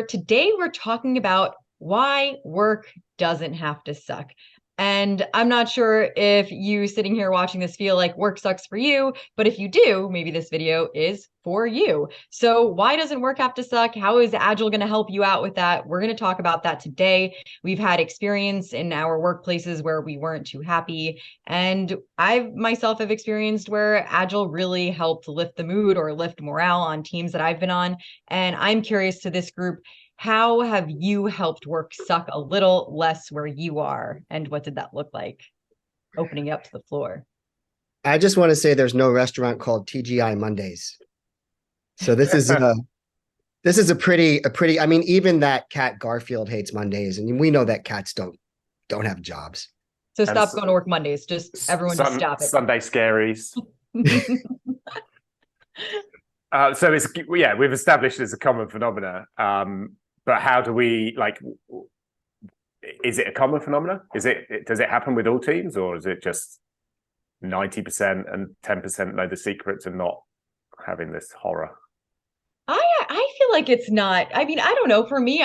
here. Today, we're talking about why work doesn't have to suck. And I'm not sure if you sitting here watching this feel like work sucks for you, but if you do, maybe this video is for you. So why doesn't work have to suck? How is Agile going to help you out with that? We're going to talk about that today. We've had experience in our workplaces where we weren't too happy. And I myself have experienced where Agile really helped lift the mood or lift morale on teams that I've been on. And I'm curious to this group, how have you helped work suck a little less where you are? And what did that look like? Opening up to the floor. I just want to say there's no restaurant called TGI Mondays. So this is a pretty I mean, even that cat Garfield hates Mondays, and we know that cats don't have jobs. So And stop going to work Mondays. Just everyone just stop it. Sunday scaries. So it's yeah, we've established it's a common phenomena. But how do we is it a common phenomena? Does it happen with all teams, or is it just 90% and 10% know the secrets and not having this horror? I feel like it's not. I mean, I don't know. For me,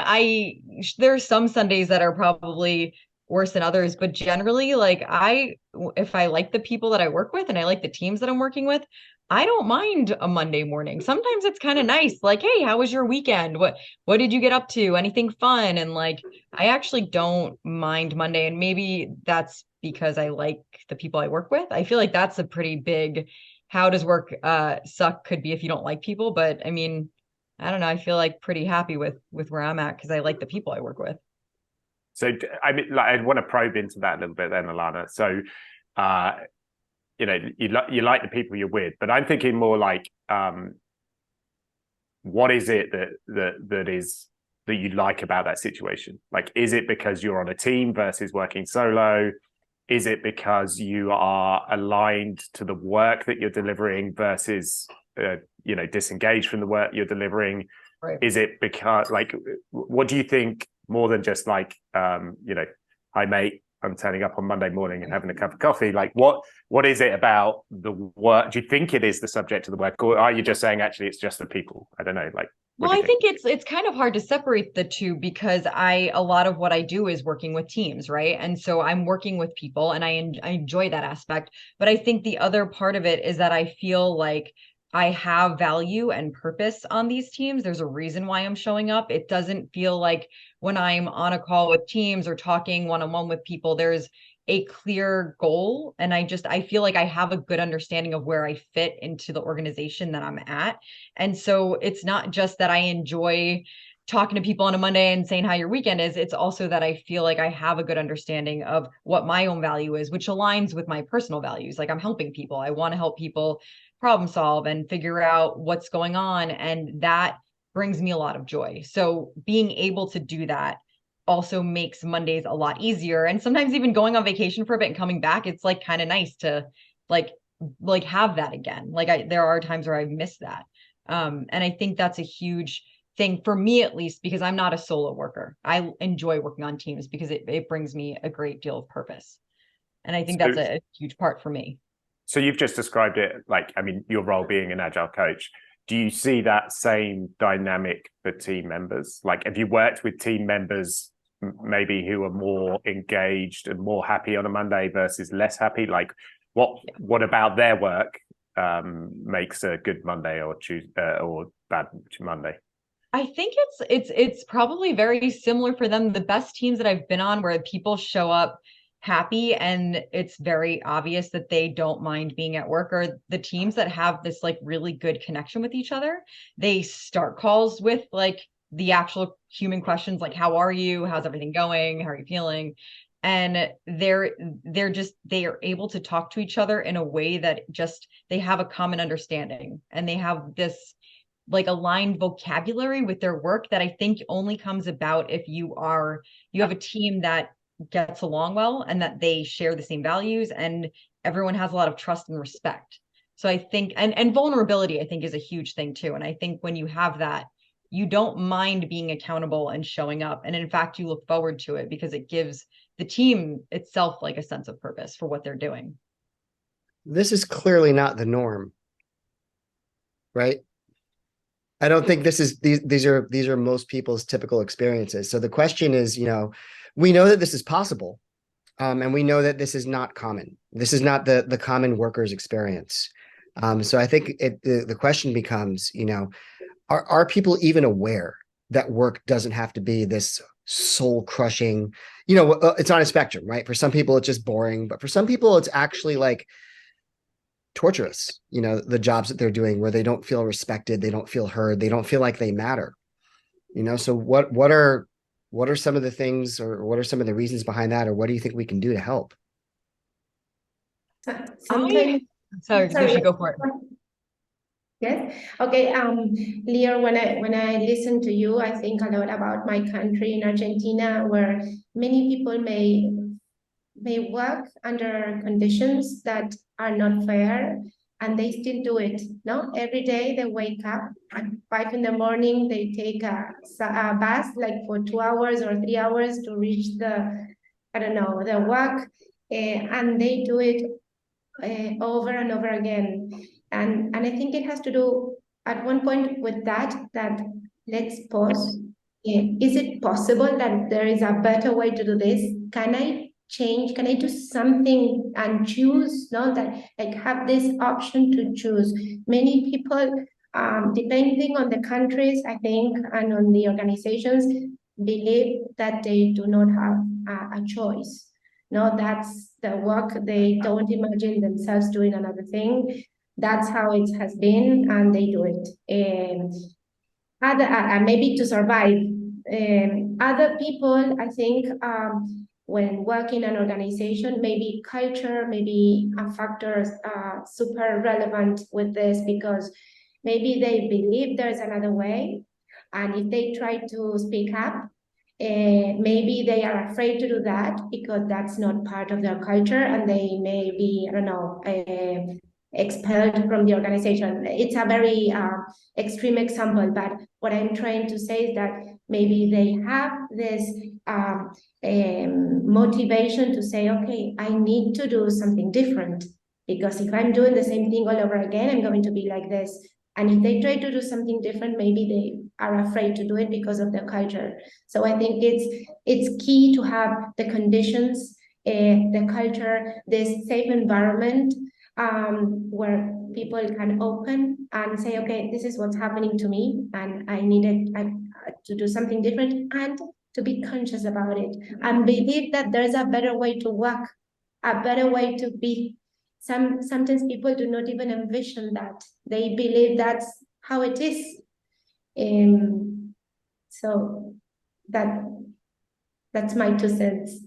there's some Sundays that are probably worse than others, but generally, if I like the people that I work with and I like the teams that I'm working with, I don't mind a Monday morning. Sometimes it's kind of nice. Like, hey, how was your weekend? What did you get up to? Anything fun? And I actually don't mind Monday. And maybe that's because I like the people I work with. I feel like that's a pretty big, how does work suck could be if you don't like people. But I mean, I don't know. I feel like pretty happy with where I'm at because I like the people I work with. So I mean, I want to probe into that a little bit then, Alana. So, you like the people you're with, but I'm thinking more like, what is it that you like about that situation? Like, is it because you're on a team versus working solo? Is it because you are aligned to the work that you're delivering versus disengaged from the work you're delivering? Right. Is it because what do you think more than just hi mate, I'm turning up on Monday morning and having a cup of coffee? Like what is it about the work? Do you think it is the subject of the work, or are you just saying actually it's just the people? I don't know. What Well, do you I think? think it's kind of hard to separate the two because a lot of what I do is working with teams, right? And so I'm working with people and I enjoy that aspect. But I think the other part of it is that I feel like I have value and purpose on these teams. There's a reason why I'm showing up. It doesn't feel like when I'm on a call with teams or talking one-on-one with people, there's a clear goal. And I feel like I have a good understanding of where I fit into the organization that I'm at. And so it's not just that I enjoy talking to people on a Monday and saying how your weekend is. It's also that I feel like I have a good understanding of what my own value is, which aligns with my personal values. Like I'm helping people. I want to help people problem solve and figure out what's going on. And that brings me a lot of joy. So being able to do that also makes Mondays a lot easier. And sometimes even going on vacation for a bit and coming back, it's like kind of nice to like have that again. There are times where I miss that. And I think that's a huge thing for me, at least, because I'm not a solo worker. I enjoy working on teams because it brings me a great deal of purpose. And I think So, that's a huge part for me. so you've just described it your role being an agile coach. Do you see that same dynamic for team members? Like, have you worked with team members maybe who are more engaged and more happy on a Monday versus less happy? Like, what about their work makes a good Monday or bad Monday? I think it's probably very similar for them. The best teams that I've been on where people show up happy and it's very obvious that they don't mind being at work are the teams that have this really good connection with each other. They start calls with the actual human questions like how are you? How's everything going? How are you feeling? And they are able to talk to each other in a way that just they have a common understanding and they have this aligned vocabulary with their work that I think only comes about if you have a team that gets along well and that they share the same values and everyone has a lot of trust and respect. So I think and vulnerability I think is a huge thing too. And I think when you have that, you don't mind being accountable and showing up. And in fact, you look forward to it because it gives the team itself a sense of purpose for what they're doing. This is clearly not the norm, right? I don't think these are most people's typical experiences. So the question is, we know that this is possible, and we know that this is not common. This is not the common worker's experience. So I think the question becomes, are people even aware that work doesn't have to be this soul crushing, it's on a spectrum, right? For some people, it's just boring, but for some people, it's actually like torturous, the jobs that they're doing where they don't feel respected, they don't feel heard, they don't feel like they matter. So what are some of the things, or what are some of the reasons behind that, or what do you think we can do to help? I Sometimes, sorry, you sorry. should go for it. Yes. Okay. Leo, when I listen to you, I think a lot about my country in Argentina, where many people may work under conditions that are not fair, and they still do it. No, every day they wake up at 5 in the morning. They take a bus like for 2 hours or 3 hours to reach I don't know, the work, and they do it over and over again. And I think it has to do at one point with that let's pause. Is it possible that there is a better way to do this? Can I change? Can I do something and choose? No, that like have this option to choose. Many people, depending on the countries, I think, and on the organizations, believe that they do not have a choice. No, that's the work. They don't imagine themselves doing another thing. That's how it has been, and they do it. Maybe to survive. Other people, I think, when working in an organization, maybe culture, maybe a factor super relevant with this, because maybe they believe there's another way, and if they try to speak up, maybe they are afraid to do that because that's not part of their culture, and they may be, I don't know, expelled from the organization. It's a very extreme example, but what I'm trying to say is that maybe they have this motivation to say, okay, I need to do something different, because if I'm doing the same thing all over again, I'm going to be like this. And if they try to do something different, maybe they are afraid to do it because of their culture. So I think it's key to have the conditions, the culture, this safe environment, where people can open and say, okay, this is what's happening to me, and I needed to do something different, and to be conscious about it, and believe that there's a better way to work, a better way to be. Sometimes people do not even envision that. They believe that's how it is. So that's my 2 cents.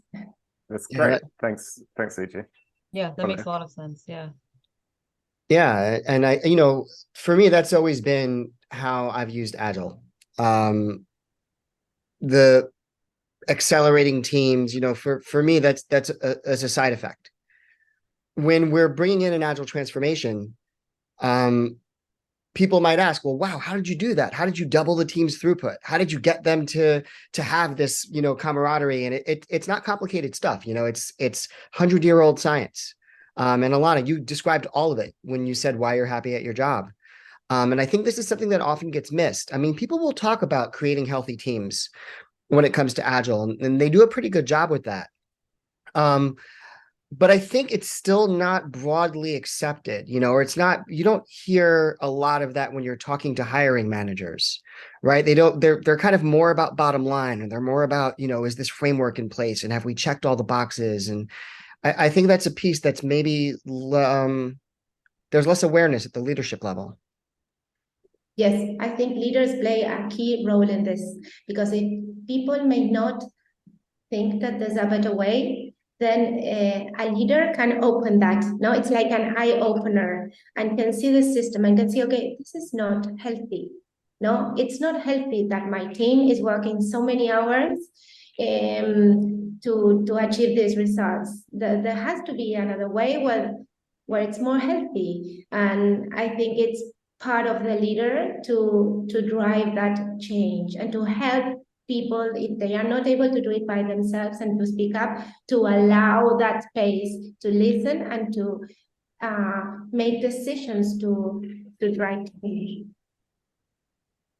That's Yeah, great. Thanks, EJ. Yeah, that makes a lot of sense. Yeah. Yeah, and for me, that's always been how I've used Agile. The accelerating teams, for me, that's as a side effect. When we're bringing in an Agile transformation, people might ask, well, wow, how did you do that? How did you double the team's throughput? How did you get them to have this, camaraderie? And it's not complicated stuff. It's 100-year-old science. And Alana, you described all of it when you said why you're happy at your job. And I think this is something that often gets missed. I mean, people will talk about creating healthy teams when it comes to Agile, and they do a pretty good job with that. But I think it's still not broadly accepted, or it's not, you don't hear a lot of that when you're talking to hiring managers, right? They're kind of more about bottom line, and they're more about, is this framework in place, and have we checked all the boxes? And I think that's a piece that's maybe there's less awareness at the leadership level. Yes, I think leaders play a key role in this, because if people may not think that there's a better way, then a leader can open that. No, it's like an eye opener, and can see the system and can see, okay, this is not healthy. No, it's not healthy that my team is working so many hours to achieve these results. There has to be another way where it's more healthy. And I think it's part of the leader to drive that change and to help people, if they are not able to do it by themselves, and to speak up, to allow that space to listen and to make decisions to drive change.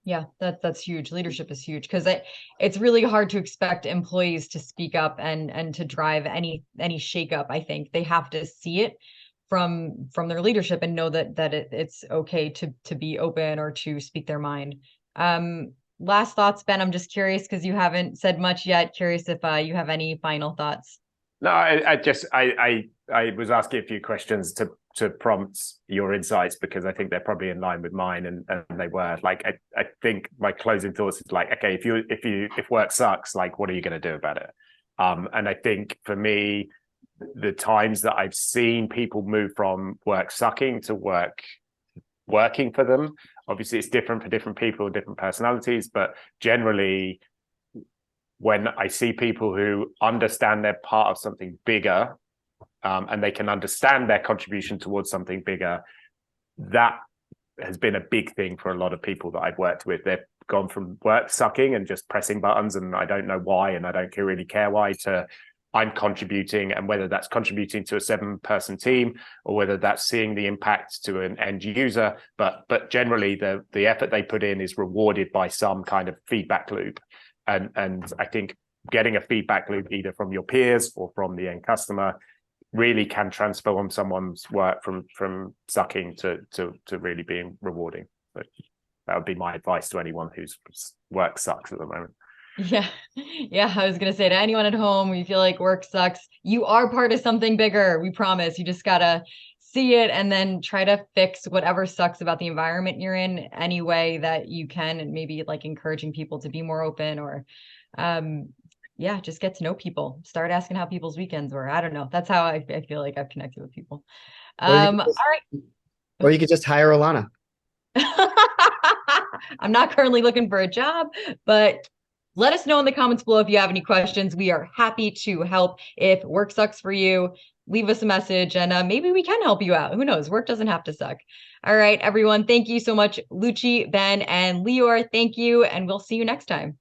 Yeah, that's huge. Leadership is huge because it's really hard to expect employees to speak up and to drive any shakeup. I think they have to see it from their leadership and know that it's okay to be open or to speak their mind. Last thoughts, Ben. I'm just curious because you haven't said much yet. Curious if you have any final thoughts. No, I was asking a few questions to prompt your insights because I think they're probably in line with mine, and they were. Like I think my closing thoughts is like, okay, if work sucks, like what are you going to do about it? And I think for me, the times that I've seen people move from work sucking to work working for them, obviously it's different for different people, different personalities, but generally when I see people who understand they're part of something bigger, and they can understand their contribution towards something bigger, that has been a big thing for a lot of people that I've worked with. They've gone from work sucking and just pressing buttons and I don't know why and I don't really care why, to I'm contributing, and whether that's contributing to a 7-person team or whether that's seeing the impact to an end user, but generally the effort they put in is rewarded by some kind of feedback loop. And I think getting a feedback loop either from your peers or from the end customer really can transform someone's work from sucking to really being rewarding. So that would be my advice to anyone whose work sucks at the moment. Yeah. I was going to say to anyone at home, you feel like work sucks, you are part of something bigger. We promise. You just got to see it and then try to fix whatever sucks about the environment you're in any way that you can, and maybe like encouraging people to be more open or, just get to know people, start asking how people's weekends were. I don't know. That's how I feel like I've connected with people. All right. Or you could just hire Alana. I'm not currently looking for a job, but let us know in the comments below if you have any questions. We are happy to help. If work sucks for you, leave us a message and maybe we can help you out. Who knows? Work doesn't have to suck. All right, everyone. Thank you so much, Lucci, Ben, and Lior. Thank you. And we'll see you next time.